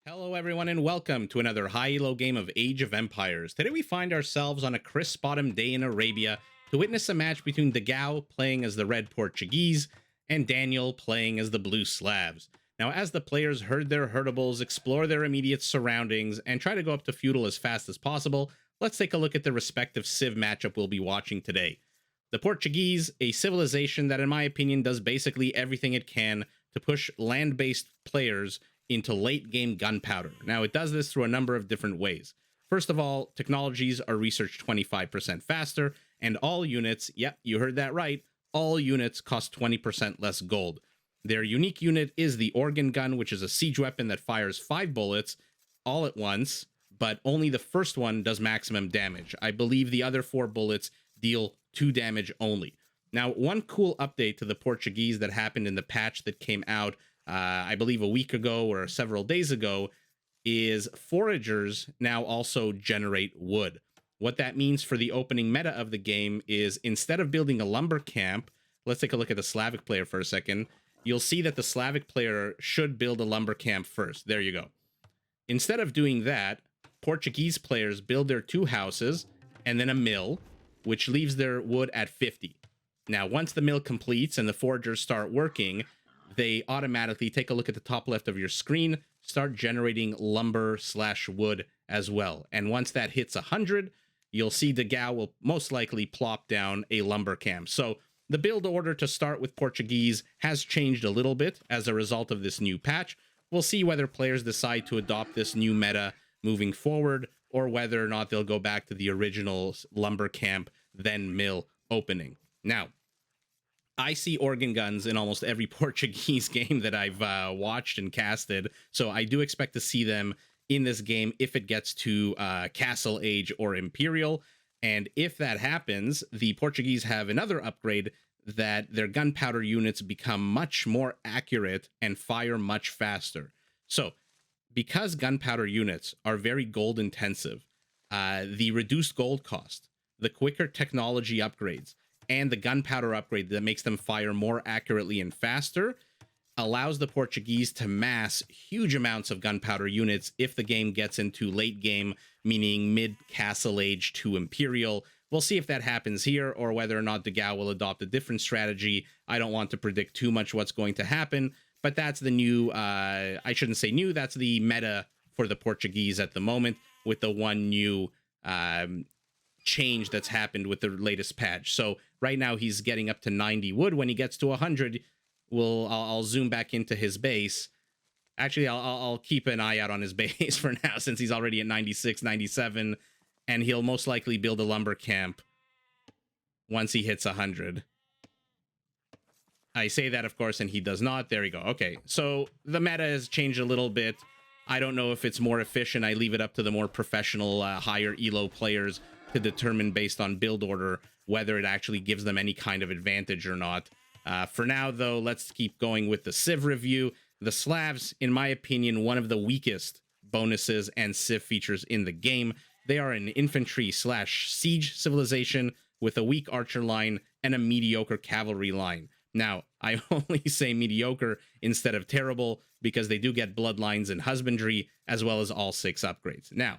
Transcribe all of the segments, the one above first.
Hello, everyone, and welcome to another high-elo game of Age of Empires. Today we find ourselves on a crisp autumn day in Arabia to witness a match between dogao playing as the red Portuguese and Daniel playing as the blue Slavs. Now, as the players herd their herdables, explore their immediate surroundings, and try to go up to feudal as fast as possible, let's take a look at the respective civ matchup we'll be watching today. The Portuguese, a civilization that in my opinion does basically everything it can to push land-based players into late game gunpowder. Now, it does this through a number of different ways. First of all, technologies are researched 25% faster, and all units, yep, you heard that right, all units cost 20% less gold. Their unique unit is the organ gun, which is a siege weapon that fires 5 bullets all at once, but only the first one does maximum damage. I believe the other 4 bullets deal 2 damage only. Now, one cool update to the Portuguese that happened in the patch that came out I believe a week ago or several days ago, is foragers now also generate wood. What that means for the opening meta of the game is instead of building a lumber camp, let's take a look at the Slavic player for a second. You'll see that the Slavic player should build a lumber camp first. There you go. Instead of doing that, Portuguese players build their 2 houses and then a mill, which leaves their wood at 50. Now, once the mill completes and the foragers start working, they automatically, take a look at the top left of your screen, start generating lumber/wood as well. And once that hits 100, you'll see dogao will most likely plop down a lumber camp. So the build order to start with Portuguese has changed a little bit as a result of this new patch. We'll see whether players decide to adopt this new meta moving forward, or whether or not they'll go back to the original lumber camp, then mill opening. Now, I see organ guns in almost every Portuguese game that I've watched and casted, so I do expect to see them in this game if it gets to Castle Age or Imperial. And if that happens, the Portuguese have another upgrade that their gunpowder units become much more accurate and fire much faster. So, because gunpowder units are very gold intensive, the reduced gold cost, the quicker technology upgrades, and the gunpowder upgrade that makes them fire more accurately and faster allows the Portuguese to mass huge amounts of gunpowder units if the game gets into late game, meaning mid-Castle Age to Imperial. We'll see if that happens here, or whether or not dogao will adopt a different strategy. I don't want to predict too much what's going to happen, but that's the new, I shouldn't say new, that's the meta for the Portuguese at the moment, with the one new change that's happened with the latest patch. So right now he's getting up to 90 wood. When he gets to 100, I'll zoom back into his base. Actually, I'll keep an eye out on his base for now, since he's already at 96, 97, and he'll most likely build a lumber camp once he hits 100. I say that, of course, and he does not. There we go. Okay, so the meta has changed a little bit. I don't know if it's more efficient. I leave it up to the more professional, higher elo players to determine based on build order whether it actually gives them any kind of advantage or not. For now, though, let's keep going with the civ review. The Slavs, in my opinion, one of the weakest bonuses and civ features in the game. They are an infantry/siege civilization with a weak archer line and a mediocre cavalry line. Now, I only say mediocre instead of terrible because they do get bloodlines and husbandry, as well as all 6 upgrades. Now,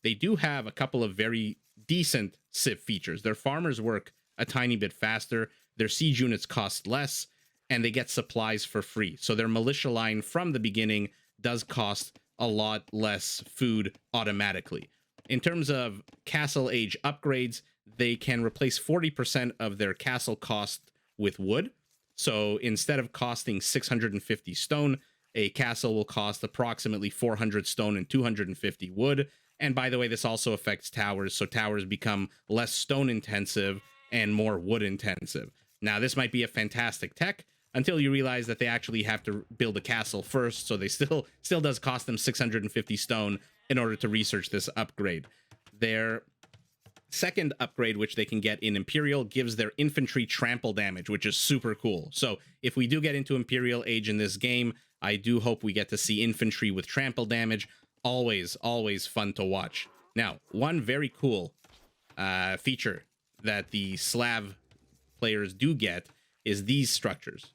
they do have a couple of very decent civ features. Their farmers work a tiny bit faster, their siege units cost less, and they get supplies for free. So their militia line from the beginning does cost a lot less food automatically. In terms of Castle Age upgrades, they can replace 40% of their castle cost with wood. So instead of costing 650 stone, a castle will cost approximately 400 stone and 250 wood. And by the way, this also affects towers, so towers become less stone intensive and more wood intensive. Now, this might be a fantastic tech until you realize that they actually have to build a castle first, so they still does cost them 650 stone in order to research this upgrade. Their second upgrade, which they can get in Imperial, gives their infantry trample damage, which is super cool. So if we do get into Imperial Age in this game, I do hope we get to see infantry with trample damage. Always fun to watch. Now, one very cool feature that the Slav players do get is these structures.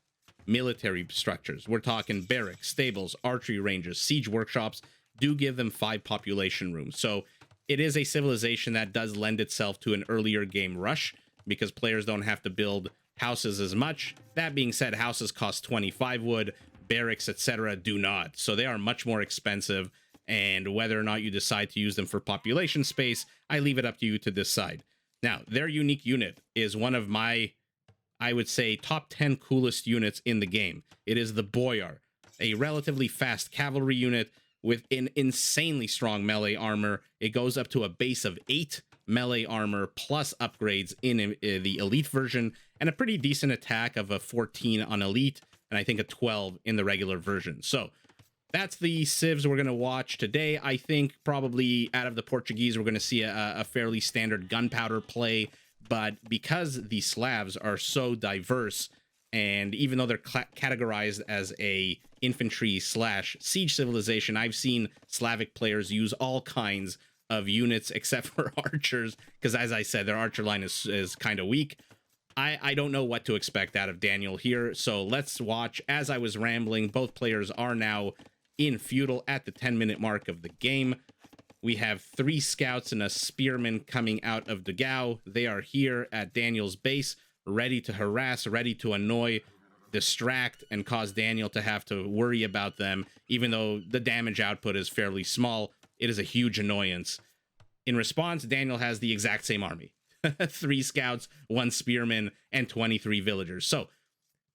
Military structures. We're talking barracks, stables, archery ranges, siege workshops. do give them 5 population rooms. So it is a civilization that does lend itself to an earlier game rush because players don't have to build houses as much. That being said, houses cost 25 wood, barracks, etc. do not. So they are much more expensive, and whether or not you decide to use them for population space, I leave it up to you to decide. Now, their unique unit is one of my, I would say, top 10 coolest units in the game. It is the Boyar, a relatively fast cavalry unit with an insanely strong melee armor. It goes up to a base of 8 melee armor plus upgrades in the elite version, and a pretty decent attack of a 14 on elite, and I think a 12 in the regular version. So that's the civs we're going to watch today. I think probably out of the Portuguese, we're going to see a fairly standard gunpowder play, but because the Slavs are so diverse, and even though they're categorized as a infantry / siege civilization, I've seen Slavic players use all kinds of units except for archers, because as I said, their archer line is kind of weak. I don't know what to expect out of Daniel here, so let's watch. As I was rambling, both players are now in feudal at the 10-minute mark of the game. We have 3 scouts and a spearman coming out of dogao. They are here at Daniel's base, ready to harass, ready to annoy, distract, and cause Daniel to have to worry about them. Even though the damage output is fairly small, it is a huge annoyance. In response, Daniel has the exact same army. 3 scouts, 1 spearman, and 23 villagers. So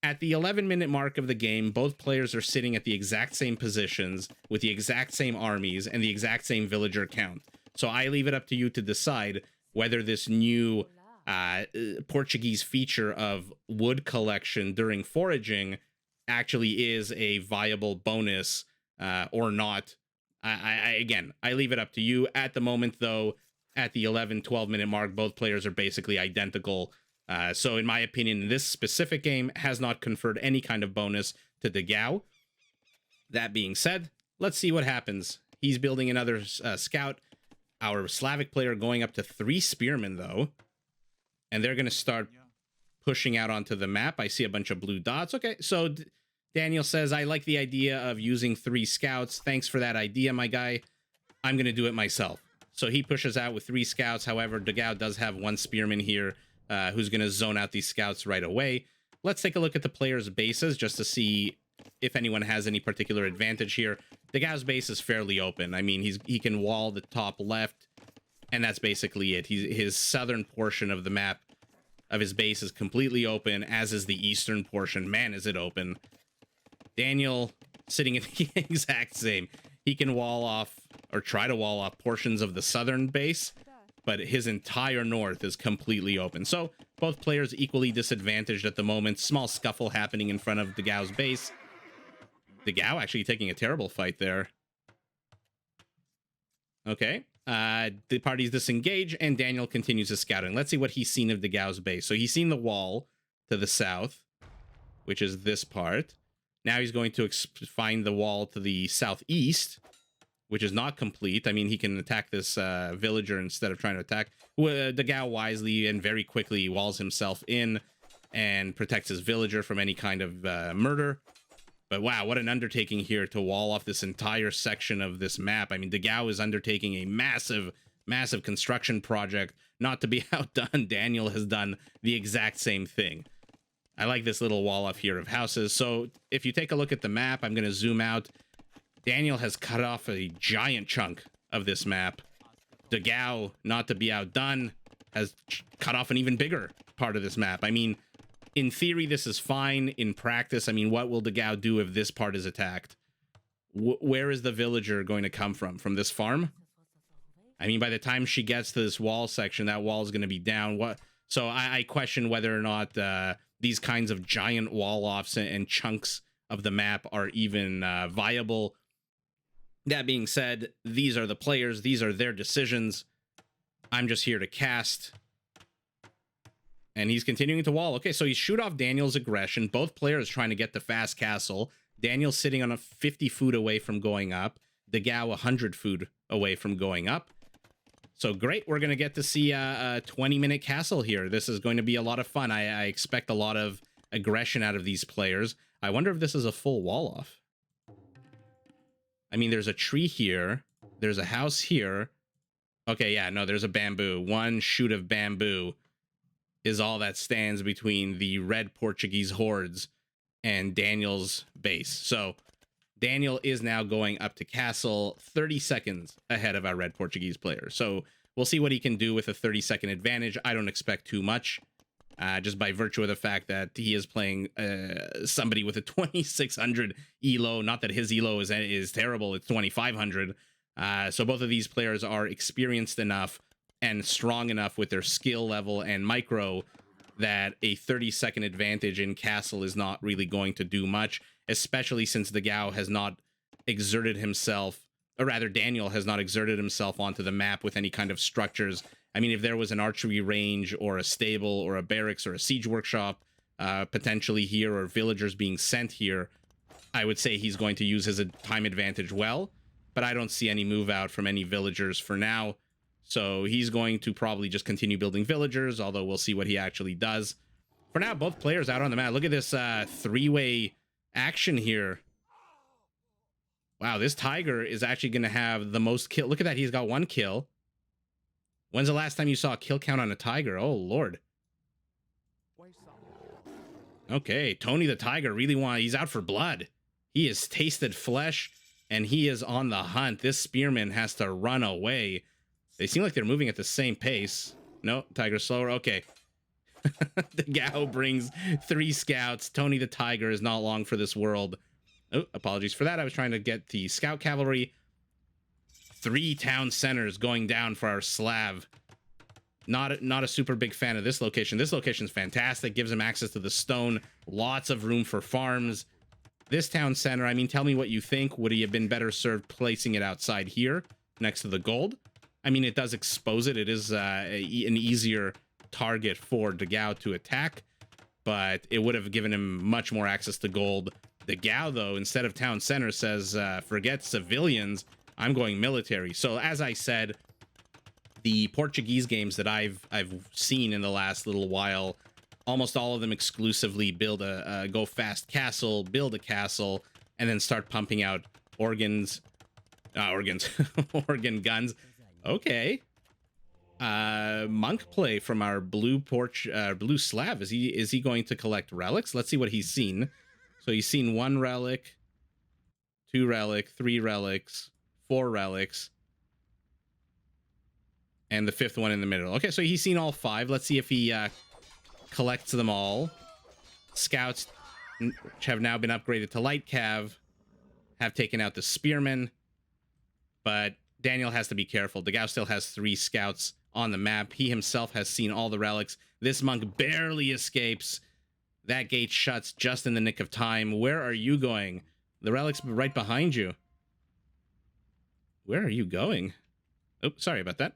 at the 11-minute mark of the game, both players are sitting at the exact same positions with the exact same armies and the exact same villager count. So I leave it up to you to decide whether this new Portuguese feature of wood collection during foraging actually is a viable bonus or not. Again, I leave it up to you. At the moment, though, at the 11-12 minute mark, both players are basically identical. So in my opinion, this specific game has not conferred any kind of bonus to dogao. That being said, let's see what happens. He's building another scout. Our Slavic player going up to 3 spearmen, though. And they're going to start pushing out onto the map. I see a bunch of blue dots. Okay, so Daniel says, I like the idea of using 3 scouts. Thanks for that idea, my guy. I'm going to do it myself. So he pushes out with 3 scouts. However, dogao does have 1 spearman here who's going to zone out these scouts right away. Let's take a look at the players' bases just to see if anyone has any particular advantage here. Dogao's base is fairly open. I mean, he can wall the top left, and that's basically it. His southern portion of the map of his base is completely open, as is the eastern portion. Man, is it open. Daniel sitting in the exact same. He can wall off, or try to wall off, portions of the southern base, but his entire north is completely open. So both players equally disadvantaged at the moment. Small scuffle happening in front of Dogao's base. Dogao actually taking a terrible fight there. Okay. The parties disengage, and Daniel continues his scouting. Let's see what he's seen of Dogao's base. So he's seen the wall to the south, which is this part. Now he's going to find the wall to the southeast, which is not complete. I mean, he can attack this villager instead of trying to attack. Dogao wisely and very quickly walls himself in and protects his villager from any kind of murder. But wow, what an undertaking here to wall off this entire section of this map. I mean, dogao is undertaking a massive, massive construction project. Not to be outdone, Daniel has done the exact same thing. I like this little wall off here of houses. So if you take a look at the map, I'm going to zoom out. Daniel has cut off a giant chunk of this map. Dogao, not to be outdone, has cut off an even bigger part of this map. I mean, in theory, this is fine. In practice, I mean, what will dogao do if this part is attacked? Where is the villager going to come from? From this farm? I mean, by the time she gets to this wall section, that wall is going to be down. So I question whether or not these kinds of giant wall-offs and chunks of the map are even viable. That being said, these are the players. These are their decisions. I'm just here to cast. And he's continuing to wall. Okay, so he shoot off Daniel's aggression. Both players trying to get the fast castle. Daniel's sitting on a 50 food away from going up. Dogao 100 food away from going up. So great, we're going to get to see a 20-minute castle here. This is going to be a lot of fun. I expect a lot of aggression out of these players. I wonder if this is a full wall-off. I mean, there's a tree here. There's a house here. Okay, yeah, no, there's a bamboo. One shoot of bamboo is all that stands between the red Portuguese hordes and Daniel's base. So Daniel is now going up to castle 30 seconds ahead of our red Portuguese player. So we'll see what he can do with a 30-second advantage. I don't expect too much, just by virtue of the fact that he is playing somebody with a 2600 elo. Not that his elo is terrible. It's 2500. So both of these players are experienced enough and strong enough with their skill level and micro that a 30-second advantage in castle is not really going to do much, especially since dogao has not exerted himself, or rather Daniel has not exerted himself onto the map with any kind of structures. I mean, if there was an archery range or a stable or a barracks or a siege workshop potentially here, or villagers being sent here, I would say he's going to use his time advantage well, but I don't see any move out from any villagers for now. So he's going to probably just continue building villagers, although we'll see what he actually does. For now, both players out on the map. Look at this three-way action here. Wow, this tiger is actually going to have the most kill. Look at that. He's got 1 kill. When's the last time you saw a kill count on a tiger? Oh, Lord. Okay, Tony the tiger he's out for blood. He has tasted flesh, and he is on the hunt. This spearman has to run away. They seem like they're moving at the same pace. No, tiger's slower. Okay. dogao brings 3 scouts. Tony the tiger is not long for this world. Oh, apologies for that. I was trying to get the scout cavalry. 3 town centers going down for our Slav. Not a super big fan of this location. This location's fantastic. Gives him access to the stone. Lots of room for farms. This town center, I mean, tell me what you think. Would he have been better served placing it outside here next to the gold? I mean, it does expose it. It is an easier target for dogao to attack, but it would have given him much more access to gold. Dogao, though, instead of town center, says, forget civilians, I'm going military. So as I said, the Portuguese games that I've seen in the last little while, almost all of them exclusively build a go fast castle, build a castle, and then start pumping out organ guns. Okay. Monk play from our blue Slav. Is he going to collect relics? Let's see what he's seen. So he's seen 1 relic, 2 relic, 3 relics, 4 relics, and the 5th one in the middle. Okay, so he's seen all 5. Let's see if he collects them all. Scouts, which have now been upgraded to light cav, have taken out the spearmen, but Daniel has to be careful. Dogao still has 3 scouts on the map. He himself has seen all the relics. This monk barely escapes. That gate shuts just in the nick of time. Where are you going? The relic's right behind you. Where are you going? Oh, sorry about that.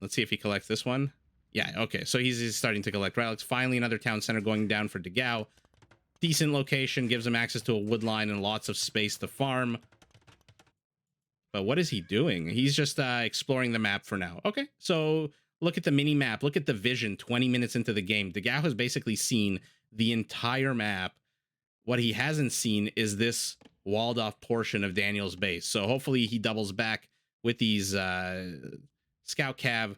Let's see if he collects this one. Yeah, okay. So he's starting to collect relics. Finally, another town center going down for dogao. Decent location. Gives him access to a wood line and lots of space to farm. But what is he doing? He's just exploring the map for now. Okay, so look at the mini map. Look at the vision 20 minutes into the game. Dogao has basically seen the entire map. What he hasn't seen is this walled off portion of Daniel's base. So hopefully he doubles back with these scout cav.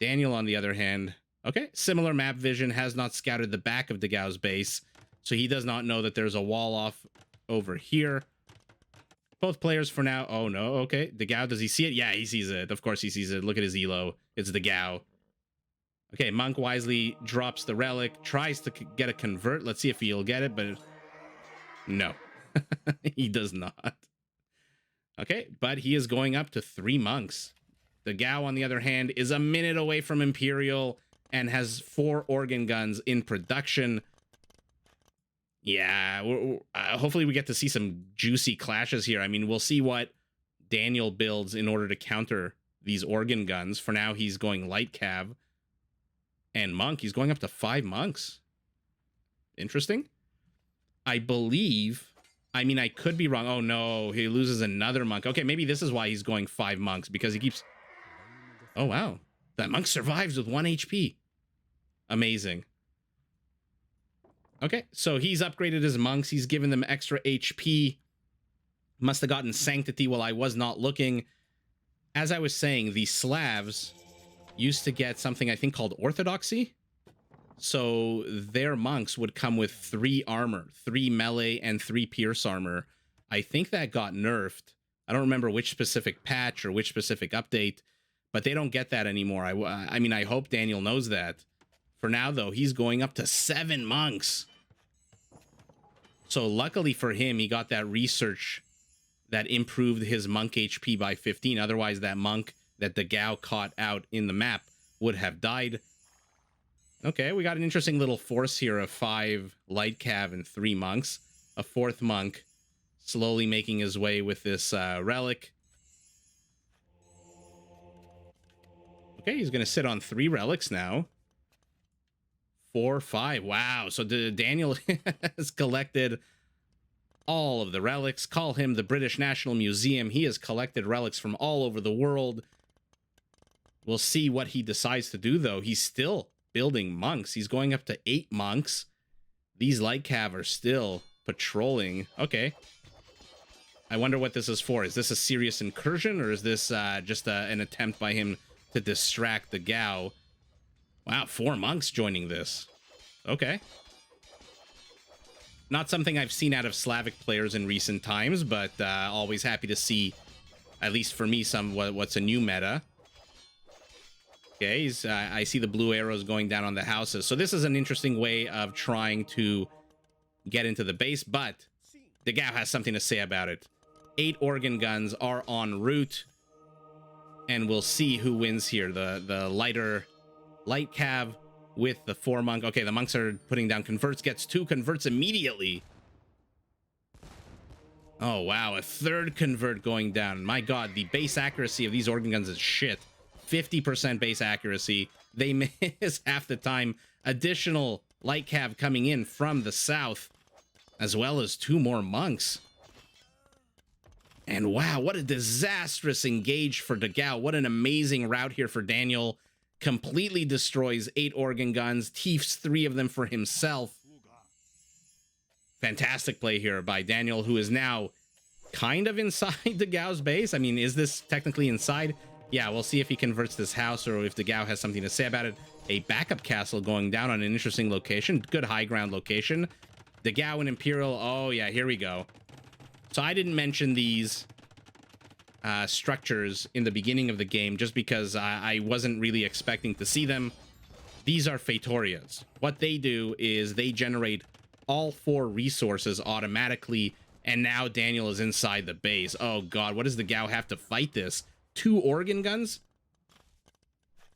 Daniel, on the other hand, okay, similar map vision, has not scouted the back of Dogao's base. So he does not know that there's a wall off over here. Both players for now. Oh, no. Okay. dogao, does he see it? Yeah, he sees it. Of course he sees it. Look at his elo. It's dogao. Okay, Monk wisely drops the relic, tries to get a convert. Let's see if he'll get it, but no. He does not. Okay, but he is going up to 3 monks. Dogao, on the other hand, is a minute away from Imperial and has 4 organ guns in production. Yeah, hopefully we get to see some juicy clashes here. I mean, we'll see what Daniel builds in order to counter these organ guns. For now, he's going light cav. And monk, he's going up to 5 monks. Interesting. I believe, I mean, I could be wrong. Oh, no, he loses another monk. Okay, maybe this is why he's going 5 monks, because he keeps... Oh, wow. That monk survives with 1 HP. Amazing. Okay, so he's upgraded his monks. He's given them extra HP. Must have gotten sanctity while I was not looking. As I was saying, the Slavs used to get something I think called orthodoxy. So their monks would come with 3 armor, 3 melee, and 3 pierce armor. I think that got nerfed. I don't remember which specific patch or which specific update, but they don't get that anymore. I mean, I hope Daniel knows that. For now, though, he's going up to 7 monks. So luckily for him, he got that research that improved his monk HP by 15. Otherwise, that monk that dogao caught out in the map would have died. Okay, we got an interesting little force here of 5 light cav and 3 monks. A 4th monk slowly making his way with this relic. Okay, he's going to sit on 3 relics now. 4, 5. Wow. So Daniel has collected all of the relics. Call him the British National Museum. He has collected relics from all over the world. We'll see what he decides to do, though. He's still building monks. He's going up to 8 monks. These light cav are still patrolling. Okay. I wonder what this is for. Is this a serious incursion, or is this just an attempt by him to distract the dogao? Wow, 4 monks joining this. Okay. Not something I've seen out of Slavic players in recent times, but always happy to see, at least for me, what's a new meta. Okay, I see the blue arrows going down on the houses. So this is an interesting way of trying to get into the base, but the dogao has something to say about it. 8 organ guns are en route, and we'll see who wins here. The light cav with the 4 monk. Okay, the monks are putting down converts. Gets 2 converts immediately. Oh, wow. A 3rd convert going down. My god, the base accuracy of these organ guns is shit. 50% base accuracy. They miss half the time. Additional light cav coming in from the south, as well as 2 more monks. And wow, what a disastrous engage for dogao. What an amazing route here for Daniel. Completely destroys 8 organ guns, teefs 3 of them for himself. Fantastic play here by Daniel, who is now kind of inside dogao's base. I mean, is this technically inside? Yeah, we'll see if he converts this house or if dogao has something to say about it. A backup castle going down on an interesting location. Good high ground location. Dogao and Imperial. Oh, yeah, here we go. So I didn't mention these structures in the beginning of the game just because I wasn't really expecting to see them. These are Fetorias. What they do is they generate all 4 resources automatically, and now Daniel is inside the base. Oh god, what does the dogao have to fight this? 2 organ guns?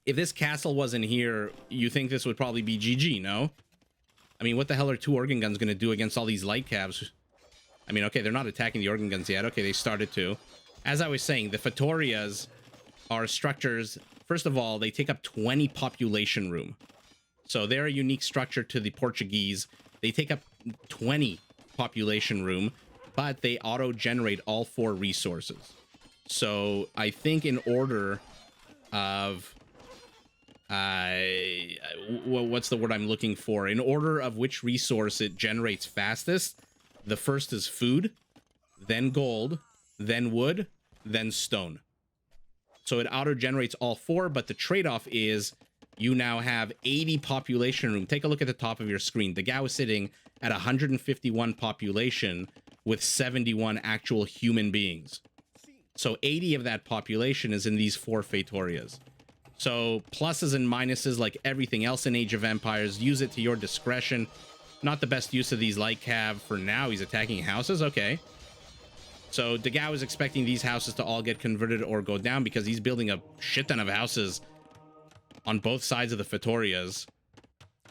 If this castle wasn't here, you think this would probably be GG, no? I mean, what the hell are 2 organ guns going to do against all these light cavs? I mean, okay, they're not attacking the organ guns yet. Okay, they started to. As I was saying, the Fetorias are structures. First of all, they take up 20 population room. So they're a unique structure to the Portuguese. They take up 20 population room, but they auto-generate all 4 resources. So I think in order of... what's the word I'm looking for? In order of which resource it generates fastest, the first is food, then gold, then wood, then stone. So it auto-generates all 4, but the trade-off is you now have 80 population room. Take a look at the top of your screen. The dogao is sitting at 151 population with 71 actual human beings. So 80 of that population is in these 4 Fetorias. So pluses and minuses like everything else in Age of Empires. Use it to your discretion. Not the best use of these light cav for now. He's attacking houses. Okay. So dogao is expecting these houses to all get converted or go down because he's building a shit ton of houses on both sides of the Fetorias.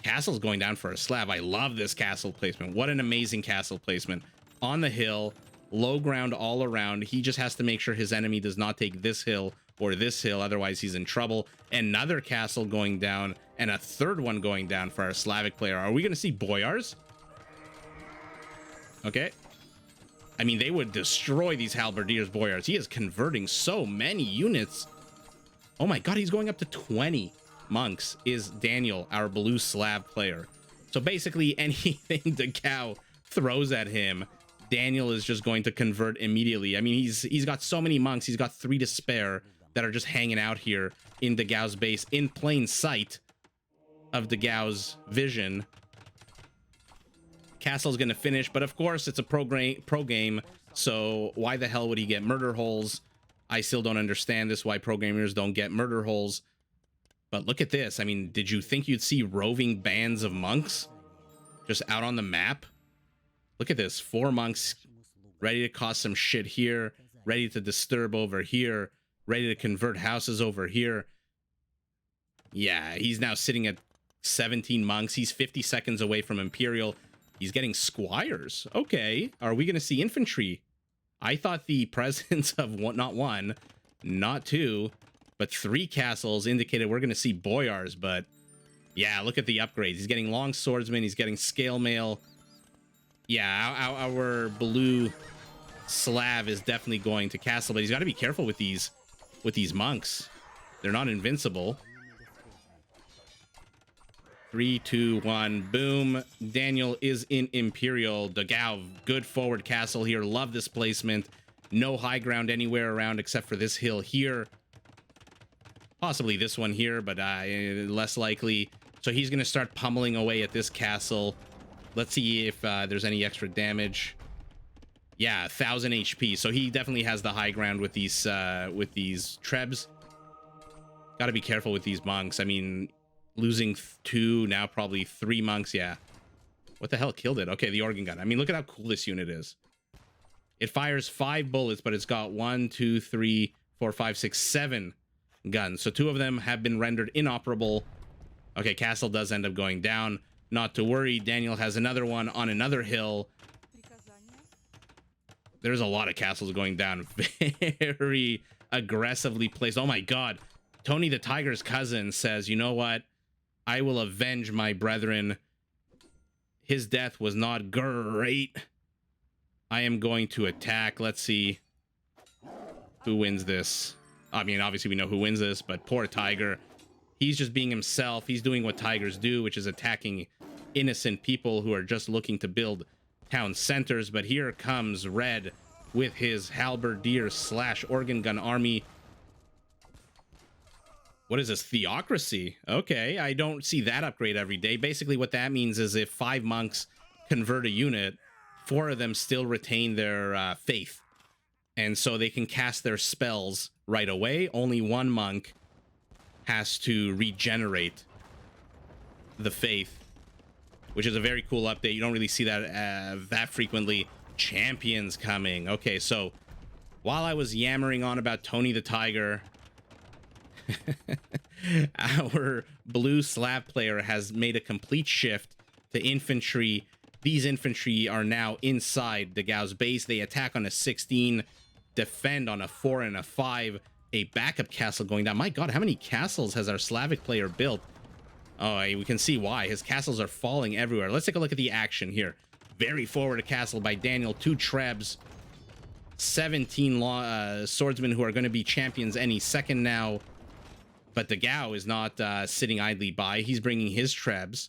Castle's going down for a slab. I love this castle placement. What an amazing castle placement. On the hill, low ground all around. He just has to make sure his enemy does not take this hill or this hill, otherwise he's in trouble. Another castle going down and a 3rd one going down for our Slavic player. Are we going to see boyars? Okay. I mean, they would destroy these halberdiers boyars. He is converting so many units. Oh my god, he's going up to 20 monks is Daniel, our blue Slav player. So basically anything dogao throws at him, Daniel is just going to convert immediately. I mean, he's got so many monks. He's got 3 to spare that are just hanging out here in Dagao's base in plain sight of Dagao's vision. Castle's going to finish, but of course it's a pro game, so why the hell would he get murder holes? I still don't understand this, why pro gamers don't get murder holes. But look at this. I mean, did you think you'd see roving bands of monks just out on the map? Look at this. 4 monks ready to cause some shit here, ready to disturb over here, ready to convert houses over here. Yeah, he's now sitting at 17 monks. He's 50 seconds away from Imperial. He's getting squires. Okay, are we going to see infantry? I thought the presence of not 1, not 2, but 3 castles indicated we're going to see boyars. But yeah, look at the upgrades. He's getting long swordsman. He's getting scale mail. Yeah, our blue Slav is definitely going to castle, but he's got to be careful with these monks. They're not invincible. 3, 2, 1, boom. Daniel is in Imperial. Dogao, good forward castle here. Love this placement. No high ground anywhere around except for this hill here. Possibly this one here, but less likely. So he's going to start pummeling away at this castle. Let's see if there's any extra damage. Yeah, 1000 HP. So he definitely has the high ground with these trebs. Got to be careful with these monks. I mean, losing 2, now probably 3 monks. Yeah. What the hell killed it? Okay, the organ gun. I mean, look at how cool this unit is. It fires 5 bullets, but it's got 1, 2, 3, 4, 5, 6, 7 guns. So 2 of them have been rendered inoperable. Okay, castle does end up going down. Not to worry. Daniel has another one on another hill. There's a lot of castles going down. Very aggressively placed. Oh my god. Tony the Tiger's cousin says, you know what? I will avenge my brethren. His death was not great. I am going to attack. Let's see who wins this. I mean, obviously we know who wins this, but poor Tiger. He's just being himself. He's doing what tigers do, which is attacking innocent people who are just looking to build town centers. But here comes Red with his halberdier / organ gun army. What is this? Theocracy? Okay, I don't see that upgrade every day. Basically what that means is if 5 monks convert a unit, 4 of them still retain their faith, and so they can cast their spells right away. Only 1 monk has to regenerate the faith, which is a very cool update. You don't really see that that frequently. Champions coming. Okay, so while I was yammering on about Tony the Tiger, our blue Slav player has made a complete shift to infantry. These infantry are now inside Dagao's base. They attack on a 16, defend on a 4 and a 5. A backup castle going down. My god, how many castles has our Slavic player built? Oh, we can see why. His castles are falling everywhere. Let's take a look at the action here. Very forward castle by Daniel. 2 trebs. 17 swordsmen who are going to be champions any second now. But Dagao is not sitting idly by. He's bringing his trebs.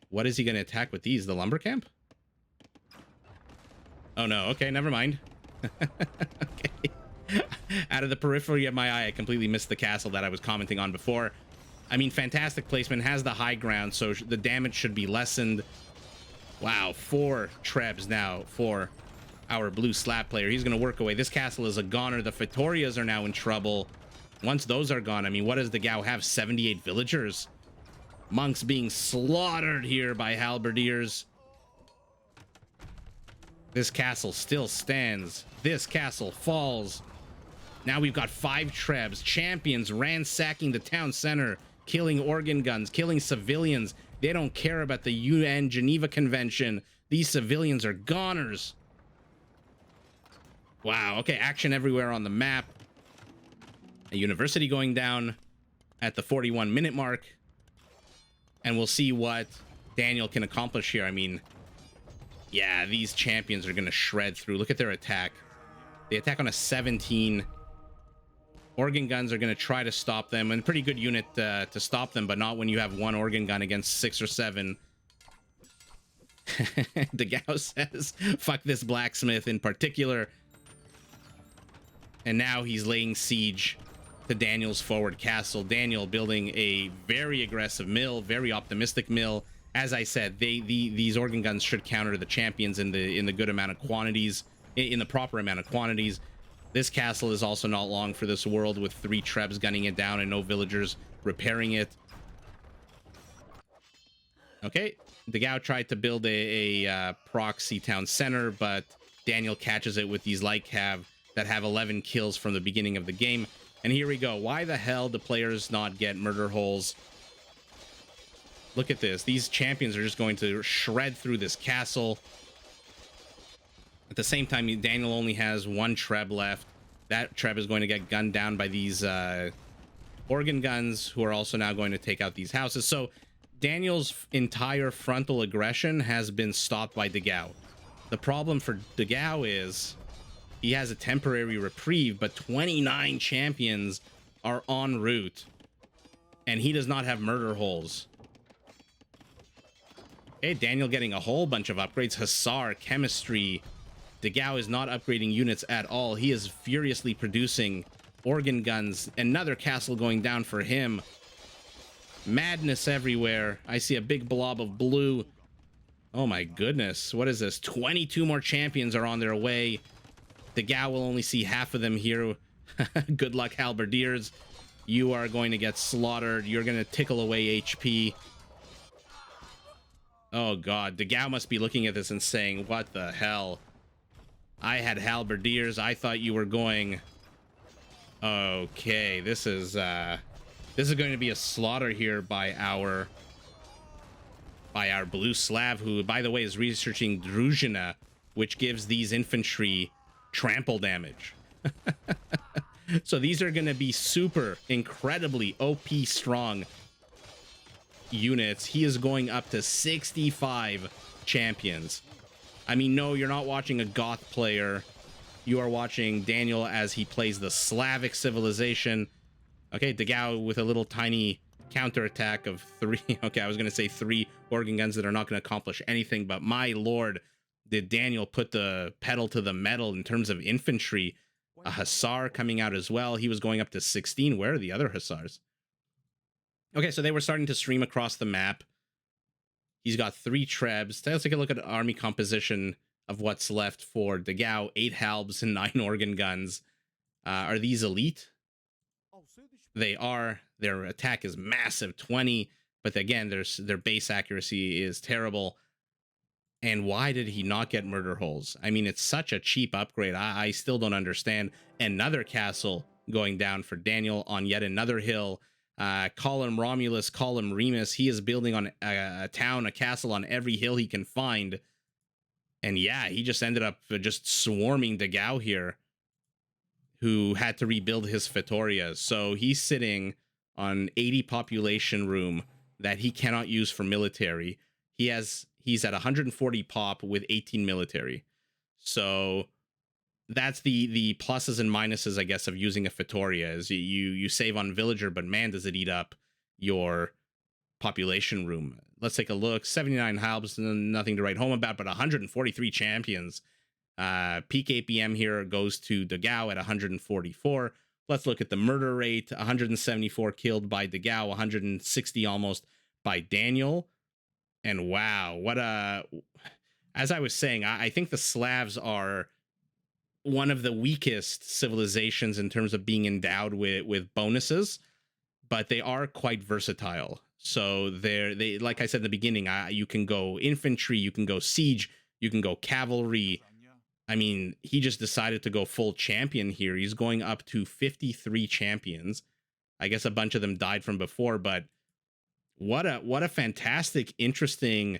What is he going to attack with these? The lumber camp? Oh no. Okay, never mind. Okay. Out of the periphery of my eye, I completely missed the castle that I was commenting on before. I mean, fantastic placement, has the high ground, so the damage should be lessened. Wow, 4 trebs now for our blue Slav player. He's going to work away. This castle is a goner. The Fittorias are now in trouble. Once those are gone, I mean, what does Dagao have? 78 villagers? Monks being slaughtered here by halberdiers. This castle still stands. This castle falls. Now we've got 5 trebs. Champions ransacking the town center, killing organ guns, killing civilians. They don't care about the UN Geneva Convention. These civilians are goners. Wow, okay, action everywhere on the map. A university going down at the 41-minute mark. And we'll see what Daniel can accomplish here. I mean, yeah, these champions are going to shred through. Look at their attack. They attack on a 17. Organ guns are going to try to stop them, and pretty good unit to stop them, but not when you have 1 organ gun against 6 or 7. Dogao says, fuck this blacksmith in particular. And now he's laying siege to Daniel's forward castle. Daniel building a very aggressive mill, very optimistic mill. As I said, these organ guns should counter the champions in the good amount of quantities, in the proper amount of quantities. This castle is also not long for this world, with 3 trebs gunning it down and no villagers repairing it. Okay, dogao tried to build a proxy town center, but Daniel catches it with these light cav that have 11 kills from the beginning of the game. And here we go. Why the hell do players not get murder holes? Look at this. These champions are just going to shred through this castle. At the same time, Daniel only has 1 treb left. That treb is going to get gunned down by these organ guns, who are also now going to take out these houses. So Daniel's entire frontal aggression has been stopped by dogao. The problem for dogao is he has a temporary reprieve, but 29 champions are en route, and he does not have murder holes. Okay, Daniel getting a whole bunch of upgrades. Hussar, chemistry. Dogao is not upgrading units at all. He is furiously producing organ guns. Another castle going down for him. Madness everywhere. I see a big blob of blue. Oh my goodness. What is this? 22 more champions are on their way. Dogao will only see half of them here. Good luck, halberdiers. You are going to get slaughtered. You're going to tickle away HP. Oh god, dogao must be looking at this and saying, what the hell? I had halberdiers. I thought you were going... Okay, this is going to be a slaughter here by our blue Slav, who, by the way, is researching Druzhina, which gives these infantry trample damage. So these are going to be super, incredibly OP strong units. He is going up to 65 champions. I mean, no, you're not watching a Goth player. You are watching Daniel as he plays the Slavic civilization. Okay, dogao with a little tiny counterattack of 3. Okay, I was going to say 3 organ guns that are not going to accomplish anything, but my lord, did Daniel put the pedal to the metal in terms of infantry. A Hussar coming out as well. He was going up to 16. Where are the other Hussars? Okay, so they were starting to stream across the map. He's got 3 trebs. Let's take a look at army composition of what's left for dogao. 8 halbs and 9 organ guns. Are these elite? They are. Their attack is massive, 20. But again, their base accuracy is terrible. And why did he not get murder holes? I mean, it's such a cheap upgrade. I still don't understand. Another castle going down for Daniel on yet another hill. Call him Romulus, call him Remus. He is building on a town, a castle on every hill he can find. And yeah, he just ended up just swarming dogao here, who had to rebuild his Fittorias. So he's sitting on 80 population room that he cannot use for military. He's at 140 pop with 18 military. So that's the pluses and minuses, I guess, of using a Fittoria. Is you save on villager, but man, does it eat up your population room. Let's take a look. 79 halbs, nothing to write home about, but 143 champions. Peak APM here goes to dogao at 144. Let's look at the murder rate. 174 killed by dogao, 160 almost by Daniel. And wow, what as I was saying, I think the Slavs are one of the weakest civilizations in terms of being endowed with bonuses, but they are quite versatile. So they like I said in the beginning, you can go infantry, you can go siege, you can go cavalry. I mean, he just decided to go full champion here. He's going up to 53 champions. I guess a bunch of them died from before, but what a fantastic, interesting,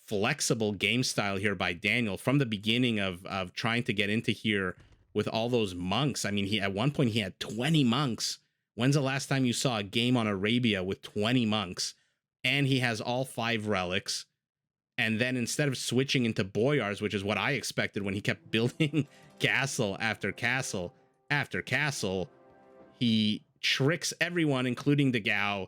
flexible game style here by Daniel from the beginning of trying to get into here with all those monks. I mean, at one point he had 20 monks. When's the last time you saw a game on Arabia with 20 monks? And he has all 5 relics. And then instead of switching into boyars, which is what I expected when he kept building castle after castle after castle, he tricks everyone, including dogao,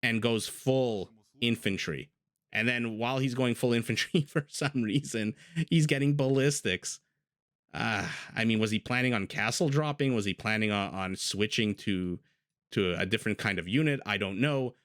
and goes full infantry. And then while he's going full infantry, for some reason, he's getting ballistics. I mean, was he planning on castle dropping? Was he planning on switching to a different kind of unit? I don't know.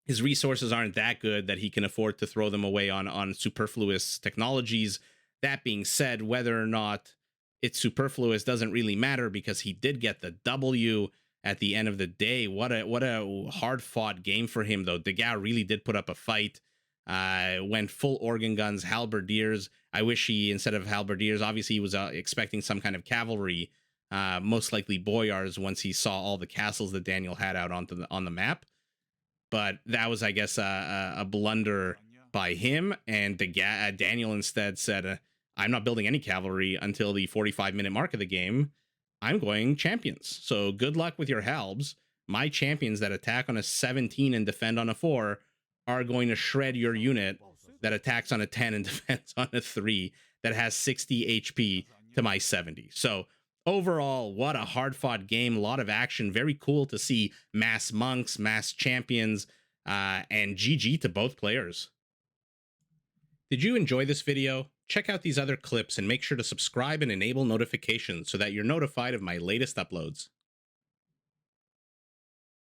His resources aren't that good that he can afford to throw them away on superfluous technologies. That being said, whether or not it's superfluous doesn't really matter because he did get the W at the end of the day. What a hard fought game for him though. Dogao really did put up a fight. Went full organ guns, halberdiers. I wish he, instead of halberdiers, obviously he was expecting some kind of cavalry, most likely boyars, once he saw all the castles that Daniel had out on the map. But that was, I guess, a blunder by him. And Daniel instead said, I'm not building any cavalry until the 45-minute mark of the game. I'm going champions. So good luck with your halbs. My champions that attack on a 17 and defend on a 4 are going to shred your unit that attacks on a 10 and defends on a 3 that has 60 HP to my 70. So overall, what a hard-fought game. A lot of action. Very cool to see mass monks, mass champions, and GG to both players. Did you enjoy this video? Check out these other clips and make sure to subscribe and enable notifications so that you're notified of my latest uploads.